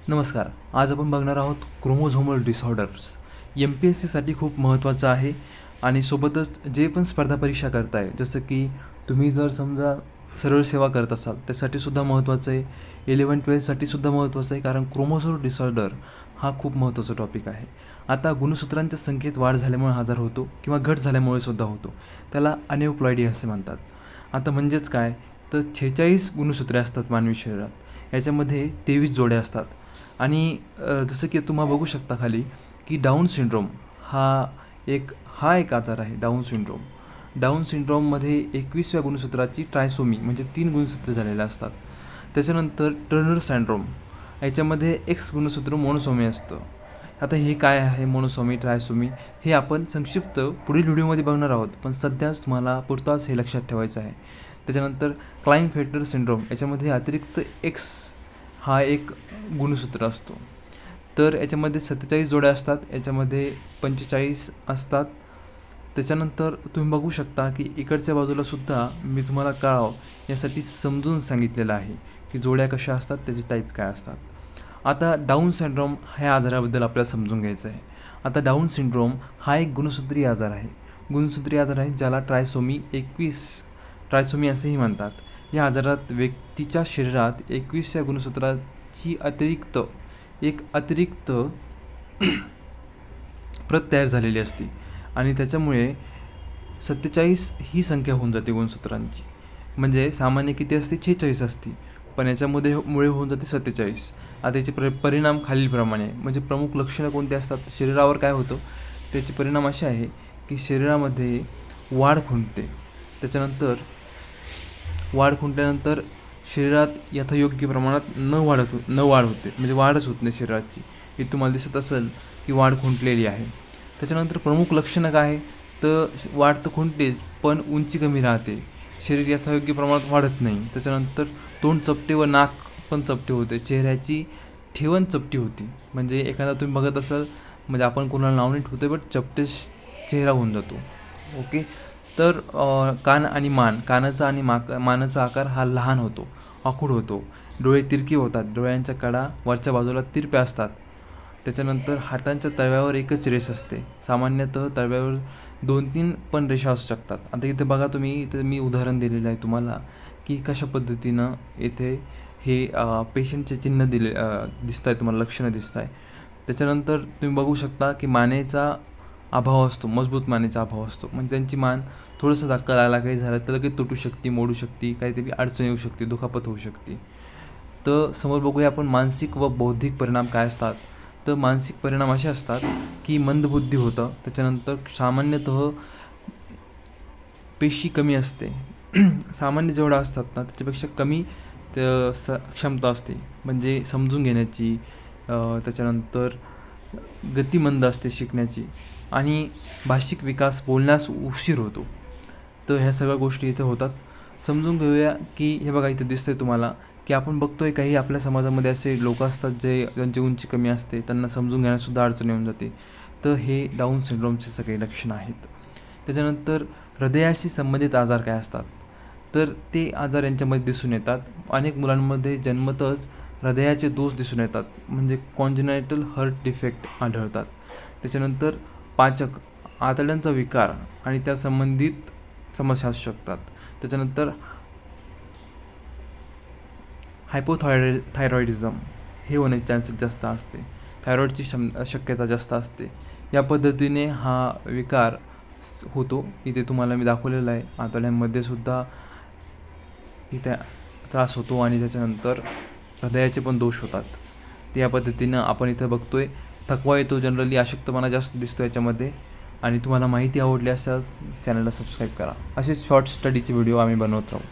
नमस्कार. आज आपण बघणार आहोत क्रोमोझोमल डिसऑर्डर्स. MPSCसाठी खूप महत्त्वाचं आहे आणि सोबतच जे पण स्पर्धा परीक्षा करताय, जसं की तुम्ही जर समजा सरळ सेवा करत असाल त्यासाठीसुद्धा महत्त्वाचं आहे. 11-12साठी सुद्धा महत्त्वाचं आहे, कारण क्रोमोझोमल डिसऑर्डर हा खूप महत्त्वाचा टॉपिक आहे. आता गुणसूत्रांच्या संख्येत वाढ झाल्यामुळे आजार होतो किंवा घट झाल्यामुळे सुद्धा होतो. त्याला अनेuploidy असे म्हणतात. आता म्हणजेच काय, तर 46 गुणसूत्रे असतात मानवी शरीरात. याच्यामध्ये 23 जोड्या असतात. आणि जसं की तुम्हाला बघू शकता खाली की डाऊन सिंड्रोम हा एक आजार आहे. डाऊन सिंड्रोममध्ये 21व्या गुणसूत्राची ट्रायसोमी म्हणजे 3 गुणसूत्र झालेले असतात. त्याच्यानंतर टर्नर सिंड्रोम, याच्यामध्ये X गुणसूत्र मोनोसोमी असतं. आता हे काय आहे मोनोसोमी ट्रायसोमी, हे आपण संक्षिप्त पुढील व्हिडिओमध्ये बघणार आहोत, पण सध्याच तुम्हाला पुरताच हे लक्षात ठेवायचं आहे. त्याच्यानंतर क्लाइनफेल्टर सिंड्रोम, याच्यामध्ये अतिरिक्त X हा एक गुणसूत्र असतो. तर याच्यामध्ये 47 जोड्या असतात, याच्यामध्ये 45 असतात. त्याच्यानंतर तुम्ही बघू शकता की इकडच्या बाजूलासुद्धा मी तुम्हाला कळावं यासाठी समजून सांगितलेलं आहे की जोड्या कशा असतात, त्याचे टाईप काय असतात. आता डाऊन सिंड्रोम ह्या आजाराबद्दल आपल्याला समजून घ्यायचं आहे. आता डाऊन सिंड्रोम हा एक गुणसूत्रीय आजार आहे, ज्याला ट्रायसोमी असेही म्हणतात. या आजारात व्यक्तीच्या शरीरात 21व्या गुणसूत्राची अतिरिक्त प्रत तयार झालेली असते आणि त्याच्यामुळे 47 ही संख्या होऊन जाते गुणसूत्रांची. म्हणजे सामान्य किती असते, 46 असते, पण याच्यामध्ये मुळे होऊन जाते 47. आता याचे परिणाम खालीलप्रमाणे, म्हणजे प्रमुख लक्षणं कोणती असतात, शरीरावर काय होतं त्याचे परिणाम असे आहे की शरीरामध्ये वाढ खुंटते. त्याच्यानंतर वाढ खुंटल्यानंतर शरीरात यथायोग्य प्रमाणात न वाढ होते, म्हणजे वाढच होत नाही शरीराची. हे तुम्हाला दिसत असेल की वाढ खुंटलेली आहे. त्याच्यानंतर प्रमुख लक्षणं काय आहे, तर वाढ तर खुंटतेच, पण उंची कमी राहते, शरीर यथायोग्य प्रमाणात वाढत नाही. त्याच्यानंतर तोंड चपटे व नाक पण चपटे होते, चेहऱ्याची ठेवण चपटी होती. म्हणजे एखादा तुम्ही बघत असाल, म्हणजे आपण कोणाला नाव नाही ठेवतो, बट चपटे चेहरा होऊन जातो. ओके. तर कान आणि कानाचा आणि मानाचा आकार हा लहान होतो, आखूड होतो. डोळे तिरके होतात, डोळ्यांच्या कडा वरच्या बाजूला तिरप्या असतात. त्याच्यानंतर हातांच्या तळव्यावर एकच रेष असते, सामान्यतः तळव्यावर 2-3 पण रेषा असू शकतात. आता इथे बघा तुम्ही, इथे मी उदाहरण दिलेलं आहे तुम्हाला की कशा पद्धतीनं इथे हे पेशंटचे चिन्ह दिसत आहे, तुम्हाला लक्षणं दिसत आहे. त्याच्यानंतर तुम्ही बघू शकता की मानेचा अभाव असतो, मजबूत मानेचा अभाव असतो. म्हणजे त्यांची मान थोडंसं धक्का लागला, काही झालं तर लगेच तुटू शकते, मोडू शकते, काहीतरी अडचण येऊ शकते, दुखापत होऊ शकते. तर समोर बघूया आपण मानसिक व बौद्धिक परिणाम काय असतात. तर मानसिक परिणाम असे असतात की मंदबुद्धी होतं. त्याच्यानंतर सामान्यतः पेशी कमी असते, सामान्य जेवढा असतात ना त्याच्यापेक्षा कमी क्षमता असते, म्हणजे समजून घेण्याची. त्याच्यानंतर गती मंद असते शिकण्याची आणि भाषिक विकास, बोलण्यास उशीर होतो. तर ह्या सगळ्या गोष्टी इथे होतात. समजून घेऊया की हे बघा इथे दिसतंय तुम्हाला की आपण बघतोय काही आपल्या समाजामध्ये असे लोक असतात ज्यांची उंची कमी असते, त्यांना समजून घेण्यासुद्धा अडचण येऊन जाते. तर हे डाऊन सिंड्रोमचे सगळे लक्षणं आहेत. त्याच्यानंतर हृदयाशी संबंधित आजार काय असतात, तर ते आजार यांच्यामध्ये दिसून येतात. अनेक मुलांमध्ये जन्मतःच हृदयाचे दोष दिसून येतात, म्हणजे कॉन्जेनायटल हार्ट डिफेक्ट आढळतात. त्याच्यानंतर पाचक, आतड्यांचा विकार आणि त्या संबंधित समस्या असू शकतात. त्याच्यानंतर हायपोथायरॉइडिझम हे होण्याचे चान्सेस जास्त असते, थायरॉईडची शक्यता जास्त असते. या पद्धतीने हा विकार होतो. इथे तुम्हाला मी दाखवलेलं आहे, आतड्यांमध्ये सुद्धा इथे त्रास होतो आणि त्याच्यानंतर हृदयाचे पण दोष होतात. त्या पद्धतीनं आपण इथं बघतोय. थकवा येतो, जनरली अशक्तपणा जास्त दिसतो याच्यामध्ये. आणि तुम्हाला माहिती आवडली असेल चॅनलला सबस्क्राईब करा. असेच शॉर्ट स्टडीचे व्हिडिओ आम्ही बनवत राहू.